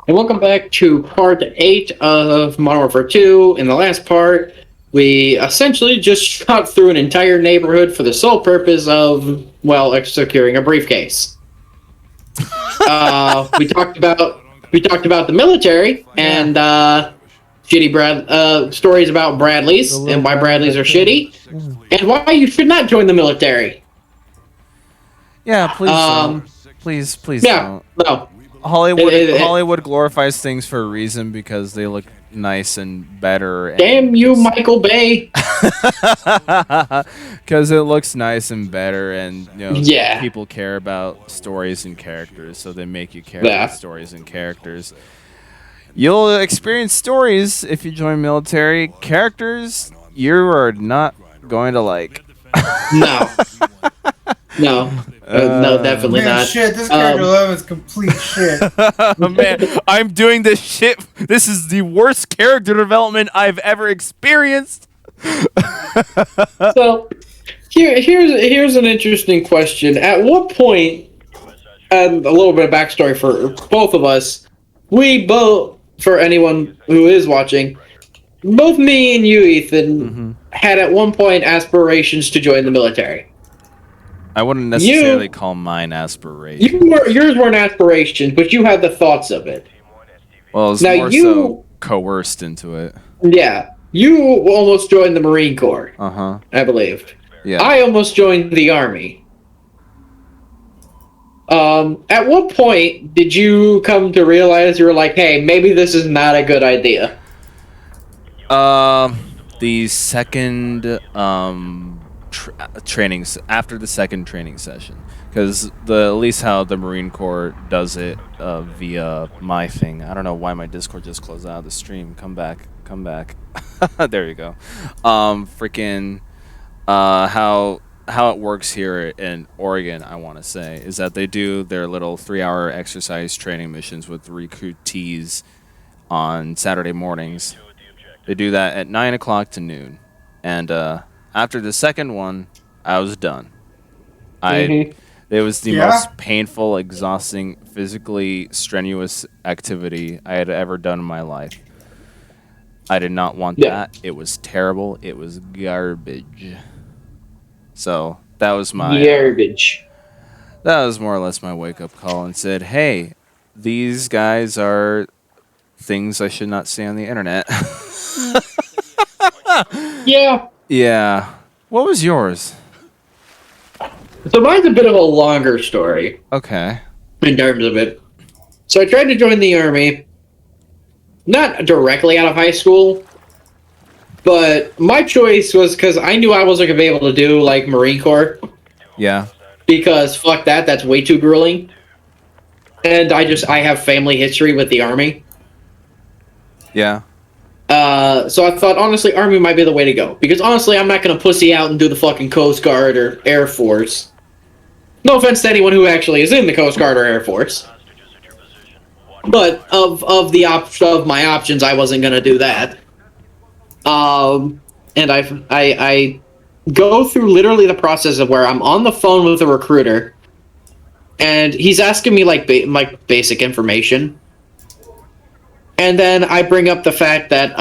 And welcome back to part 8 of Modern Warfare 2. In the last part, we essentially just shot through an entire neighborhood for the sole purpose of, well, securing a briefcase. We talked about the military and shitty stories about Bradleys and why Bradleys are shitty and why you should not join the military. Yeah, please don't. Please Yeah, don't. no. Hollywood glorifies things for a reason because they look nice and better. And Damn you, Michael Bay. Because it looks nice and better, and Yeah. people care about stories and characters, so they make you care Yeah. about stories and characters. You'll experience stories if you join military. Characters you are not going to like. No. No. No, definitely Man, not. shit, this character 11 is complete shit. Man, I'm doing this shit. This is the worst character development I've ever experienced. So, here's an interesting question. At what point, and a little bit of backstory for both of us, we both, for anyone who is watching, both me and you, Ethan, had at one point aspirations to join the military. I wouldn't necessarily call mine aspirations. Yours weren't aspirations, but you had the thoughts of it. Well, it's more so coerced into it. Yeah. You almost joined the Marine Corps. I believe. Yeah. I almost joined the Army. At what point did you come to realize you were like, hey, maybe this is not a good idea? The second after the second training session, because at least how the Marine Corps does it via my thing. I don't know why my Discord just closed out of the stream. Come back. There you go. How it works here in Oregon, I want to say, is that they do their little 3-hour exercise training missions with recruitees on Saturday mornings. They do that at 9 o'clock to noon, and after the second one, I was done. It was the most painful, exhausting, physically strenuous activity I had ever done in my life. I did not want that. It was terrible. It was garbage. So that was my garbage. That was more or less my wake-up call, and said, "Hey, these guys are things I should not see on the internet." Yeah. Yeah. What was yours? So mine's a bit of a longer story. Okay. In terms of it. So I tried to join the Army, not directly out of high school, but my choice was because I knew I wasn't going to be able to do, like, Marine Corps. Yeah. Because, fuck that, that's way too grueling. And I have family history with the Army. Yeah. So I thought, honestly, Army might be the way to go. Because, honestly, I'm not going to pussy out and do the fucking Coast Guard or Air Force. No offense to anyone who actually is in the Coast Guard or Air Force. But of my options, I wasn't going to do that. And I go through literally the process of where I'm on the phone with a recruiter, and he's asking me, like, basic information. And then I bring up the fact that,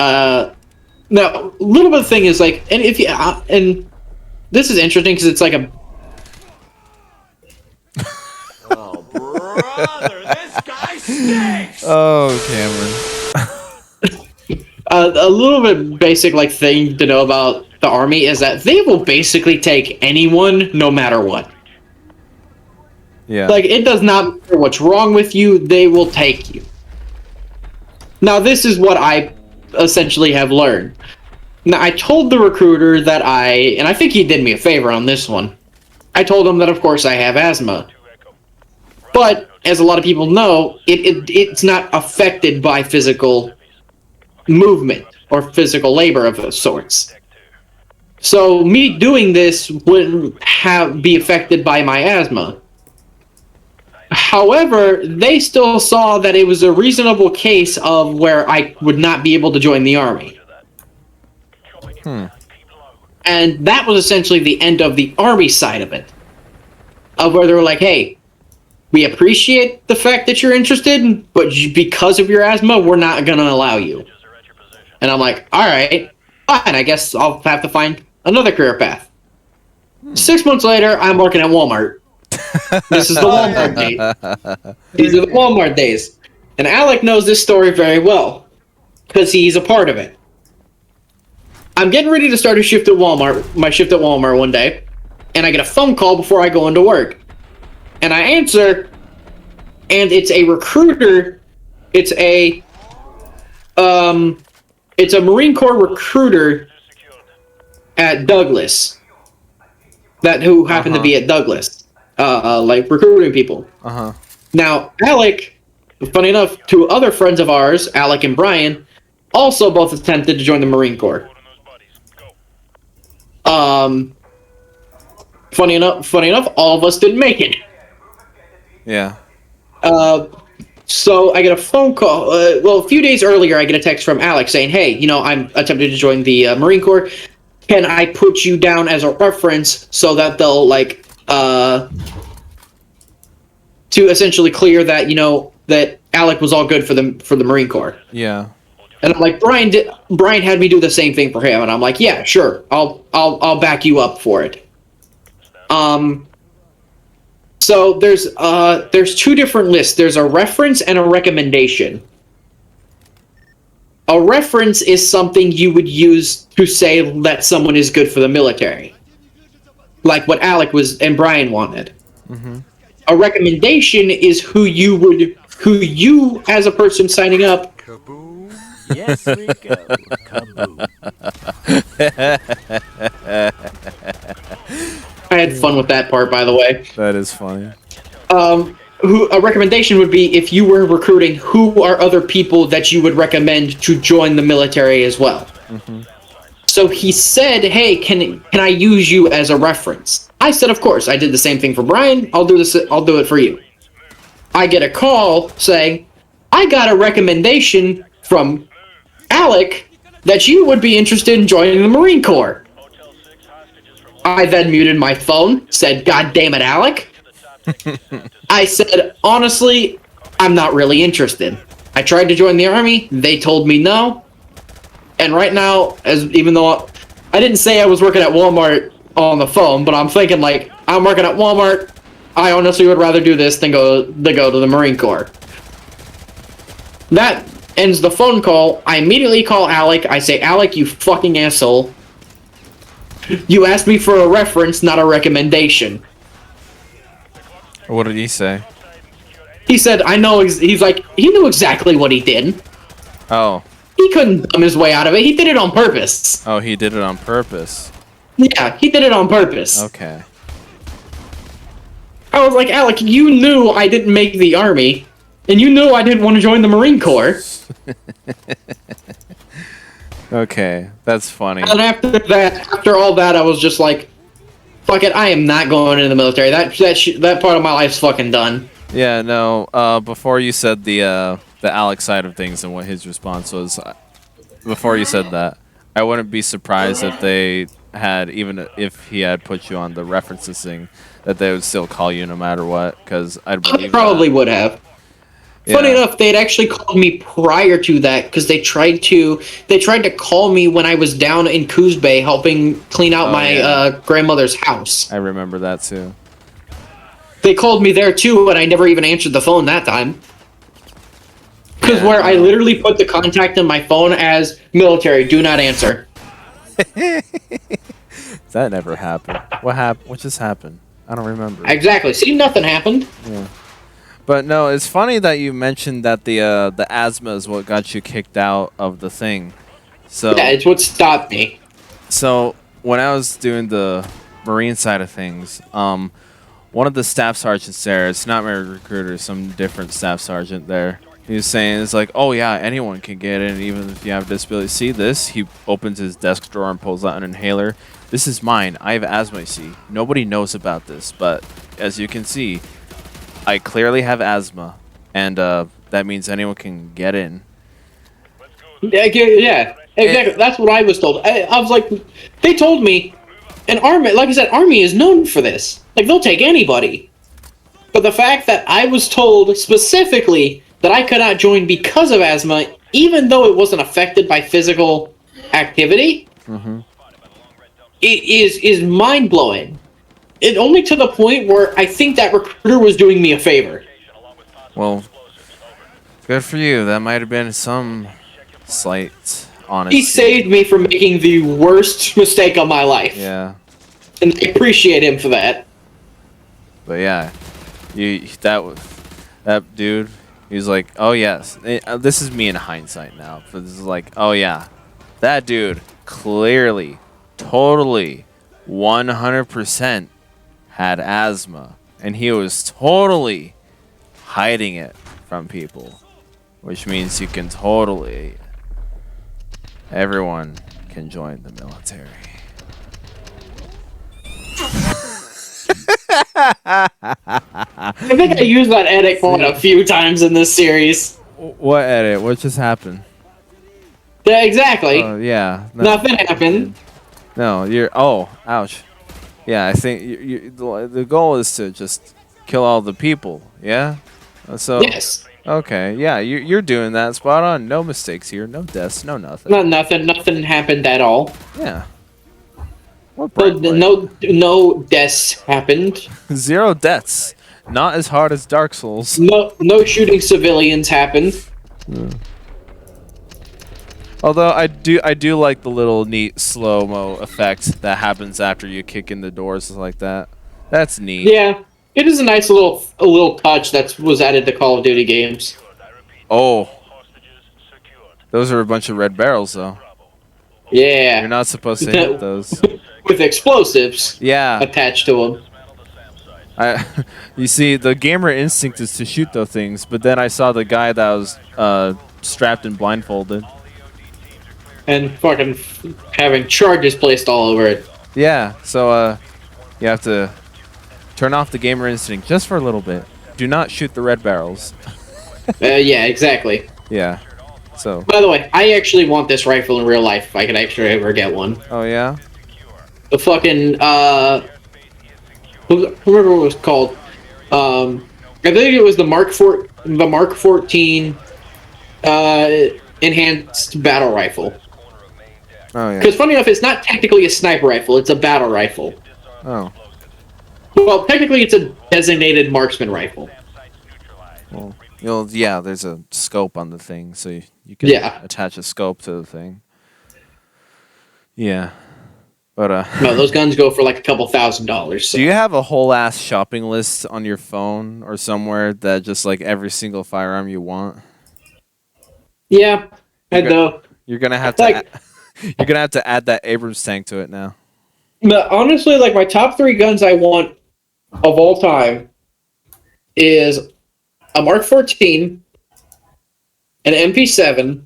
now, a little bit of thing is, like, and if you, and this is interesting because it's like a... Oh, brother, this guy stinks! Oh, Cameron. A little bit basic, like, thing to know about the Army is that they will basically take anyone no matter what. Yeah. Like, it does not matter what's wrong with you, they will take you. Now, this is what I essentially have learned. Now, I told the recruiter that and I think he did me a favor on this one. I told him that, of course, I have asthma. But, as a lot of people know, it's not affected by physical movement or physical labor of sorts. So, me doing this wouldn't be affected by my asthma. However, they still saw that it was a reasonable case of where I would not be able to join the Army. And that was essentially the end of the Army side of it. Of where they were like, hey, we appreciate the fact that you're interested, but because of your asthma, we're not going to allow you. And I'm like, all right, fine, I guess I'll have to find another career path. 6 months later, I'm working at Walmart. This is the Walmart days. These are the Walmart days. And Alec knows this story very well, because he's a part of it. I'm getting ready to start a shift at Walmart, my shift at Walmart one day, and I get a phone call before I go into work. And I answer, and it's a recruiter. It's a Marine Corps recruiter at Douglas. Who happened to be at Douglas, like recruiting people. Now, Alec, funny enough, two other friends of ours, Alec and Brian, also both attempted to join the Marine Corps. Funny enough, all of us didn't make it. Yeah. So I get a phone call. A few days earlier, I get a text from Alex saying, "Hey, I'm attempting to join the Marine Corps. Can I put you down as a reference so that they'll to essentially clear that that Alec was all good for the Marine Corps?" Yeah. And I'm like, Brian had me do the same thing for him, and I'm like, yeah, sure, I'll back you up for it. So there's two different lists. There's a reference and a recommendation. A reference is something you would use to say that someone is good for the military, like what Alec and Brian wanted. Mm-hmm. A recommendation is who you as a person signing up. Kaboom! Yes, we go. Kaboom! I had fun with that part, by the way. That is funny. A recommendation would be, if you were recruiting, who are other people that you would recommend to join the military as well? Mm-hmm. So he said, "Hey, can I use you as a reference?" I said, "Of course." I did the same thing for Brian. I'll do it for you. I get a call saying, "I got a recommendation from Alec that you would be interested in joining the Marine Corps." I then muted my phone, said, "God damn it, Alec." I said, "Honestly, I'm not really interested. I tried to join the Army, they told me no. And right now, even though I didn't say I was working at Walmart on the phone, but I'm thinking, like, I'm working at Walmart, I honestly would rather do this than go to the Marine Corps." That ends the phone call. I immediately call Alec. I say, "Alec, you fucking asshole. You asked me for a reference, not a recommendation." What did he say? He said, "I know." He's like, he knew exactly what he did. Oh. He couldn't dumb his way out of it. He did it on purpose. Oh, he did it on purpose. Yeah, he did it on purpose. Okay. I was like, "Alec, you knew I didn't make the Army, and you knew I didn't want to join the Marine Corps." Okay, that's funny. And after all that, I was just like, "Fuck it, I am not going into the military. That part of my life's fucking done." Yeah, no. Before you said the Alex side of things and what his response was, before you said that, I wouldn't be surprised if they had, even if he had put you on the references thing, that they would still call you no matter what. Because I'd believe they probably would have. Yeah. Funny enough, they'd actually called me prior to that, because they tried to call me when I was down in Coos Bay helping clean out my grandmother's house. I remember that too. They called me there too, and I never even answered the phone that time. Because I literally put the contact in my phone as military, do not answer. That never happened. What happened? What just happened? I don't remember. Exactly. See, nothing happened. Yeah. But no, it's funny that you mentioned that the asthma is what got you kicked out of the thing. So yeah, it's what stopped me. So when I was doing the Marine side of things, one of the staff sergeants there, it's not my recruiter, some different staff sergeant there, he was saying, it's like, "Oh yeah, anyone can get in, even if you have a disability. See this?" He opens his desk drawer and pulls out an inhaler. "This is mine. I have asthma, you see. Nobody knows about this, but as you can see, I clearly have asthma, and that means anyone can get in." Yeah, exactly. That's what I was told. I was like, they told me, an Army, like I said, Army is known for this. Like, they'll take anybody. But the fact that I was told specifically that I could not join because of asthma, even though it wasn't affected by physical activity, it is mind blowing. It only to the point where I think that recruiter was doing me a favor. Well, good for you. That might have been some slight honesty. He saved me from making the worst mistake of my life. Yeah. And I appreciate him for that. But yeah, that dude. He's like, oh yes. This is me in hindsight now. But this is like, oh yeah, that dude clearly, totally, 100% had asthma, and he was totally hiding it from people, which means you can totally. Everyone can join the military. I think I used that edit quite a few times in this series. What edit? What just happened? Yeah, exactly. Yeah. No, Nothing happened. No, you're. Oh, ouch. Yeah, I think the goal is to just kill all the people. Yeah. So. Yes. Okay. Yeah, you're doing that spot on. No mistakes here. No deaths. No nothing. No, nothing happened at all. Yeah. No deaths happened. 0 deaths. Not as hard as Dark Souls. No shooting civilians happened. Although I do like the little neat slow-mo effect that happens after you kick in the doors like that. That's neat. Yeah, it is a nice little touch that was added to Call of Duty games. Oh, those are a bunch of red barrels, though. Yeah, You're not supposed to hit those. With explosives. Yeah. Attached to them. You see, the gamer instinct is to shoot those things, but then I saw the guy that was strapped and blindfolded. And fucking having charges placed all over it. Yeah, so you have to turn off the gamer instinct just for a little bit. Do not shoot the red barrels. Yeah, exactly. Yeah. So. By the way, I actually want this rifle in real life if I could actually ever get one. Oh yeah. The fucking whoever it was called. I think it was the Mark 14 enhanced battle rifle. Oh yeah. Because funny enough, it's not technically a sniper rifle; it's a battle rifle. Oh. Well, technically, it's a designated marksman rifle. Well, yeah, there's a scope on the thing, so you can attach a scope to the thing. Yeah. But no, those guns go for like a couple $1,000s. So. Do you have a whole ass shopping list on your phone or somewhere that just like every single firearm you want? Yeah, I know. You're gonna have to. You're gonna have to add that Abrams tank to it now. But honestly, like my top 3 guns I want of all time is a Mark 14, an MP7,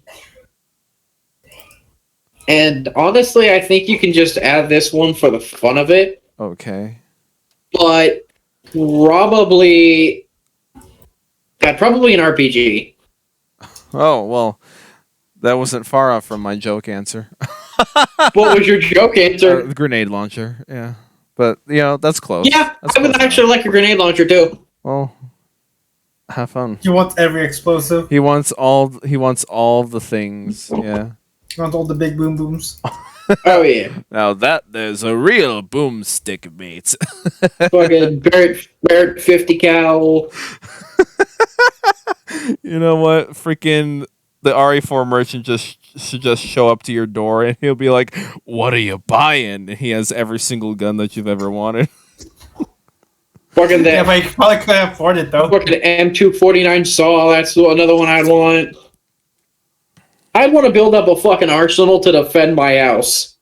and honestly, I think you can just add this one for the fun of it. Okay. But probably an RPG. Oh well, that wasn't far off from my joke answer. What was your joke answer? The grenade launcher. Yeah, but you know that's close. Yeah, that's I would actually like a grenade launcher too. Well, have fun. He wants every explosive. He wants all the things. Yeah. He wants all the big boom booms. Oh yeah. Now there's a real boomstick, mate. Fucking Barrett 50 cal. You know what? Freaking the RE4 merchant should just show up to your door and he'll be like, "What are you buying?" And he has every single gun that you've ever wanted. Fucking that. Yeah, but you probably couldn't afford it though. Fucking M249 saw. That's another one I'd want. I'd want to build up a fucking arsenal to defend my house.